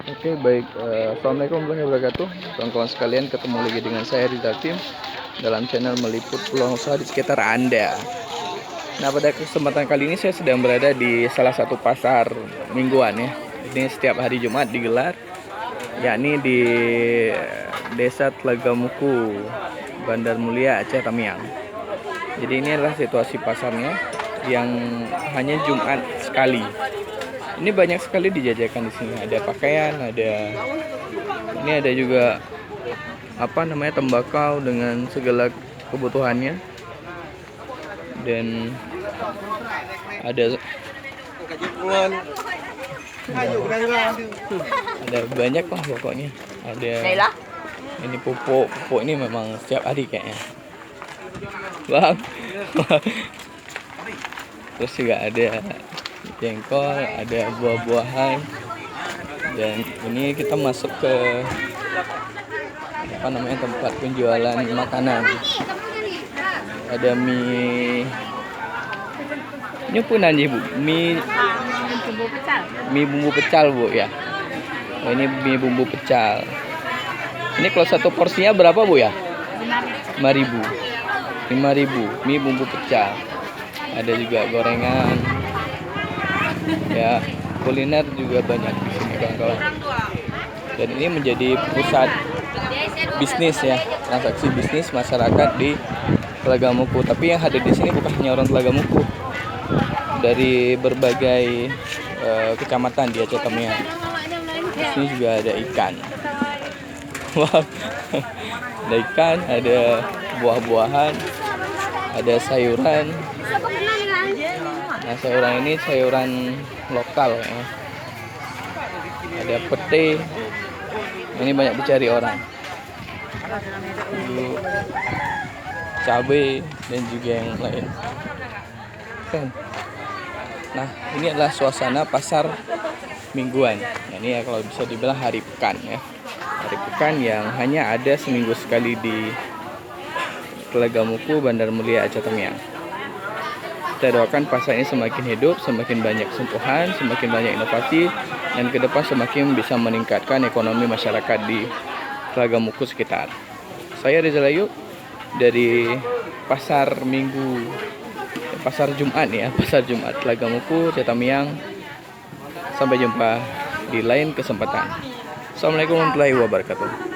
Oke, baik. Assalamualaikum warahmatullahi wabarakatuh. Kawan-kawan sekalian, ketemu lagi dengan saya Rizal Tim dalam channel meliput peluang usaha di sekitar Anda. Nah, pada kesempatan kali ini saya sedang berada di salah satu pasar mingguan ya. Ini setiap hari Jumat digelar, yakni di Desa Tlagamuku, Bandar Mulia, Aceh Tamiang. Jadi ini adalah situasi pasarnya yang hanya Jumat sekali. Ini banyak sekali dijajakan di sini. Ada pakaian, ini ada juga tembakau dengan segala kebutuhannya, dan ada banyak lah pokoknya. Ada ini pupuk ini memang setiap hari kayaknya, bang. Terus juga ada jengkol, ada buah-buahan, dan ini kita masuk ke tempat penjualan makanan. Ada mie nyupunan Bu, mie bumbu pecal Bu ya. Oh, ini mie bumbu pecal. Ini kalau satu porsinya berapa Bu ya? 5.000 mie bumbu pecal. Ada juga gorengan ya, kuliner juga banyak di sini kawan-kawan. Dan ini menjadi pusat bisnis ya, transaksi bisnis masyarakat di Tlagamuku. Tapi yang hadir di sini bukan hanya orang Tlagamuku, dari berbagai kecamatan di Aceh Tamiang. Di sini juga ada ikan. Wow. Ada ikan, ada buah-buahan, ada sayuran. Nah, sayuran ini sayuran lokal ya. Ada pete. Ini banyak dicari orang. Cabai dan juga yang lain. Nah, ini adalah suasana pasar mingguan. Nah, ini ya kalau bisa dibilang hari pekan ya. Hari pekan yang hanya ada seminggu sekali di Tlagamuku, Bandar Mulia, Aceh Tamiang. Kita doakan pasar ini semakin hidup, semakin banyak sentuhan, semakin banyak inovasi, dan ke depan semakin bisa meningkatkan ekonomi masyarakat di Tlagamuku sekitar. Saya Rizal Ayub dari pasar Jumat ya, pasar Jumat Tlagamuku, Aceh Tamiang. Sampai jumpa di lain kesempatan. Assalamualaikum warahmatullahi wabarakatuh.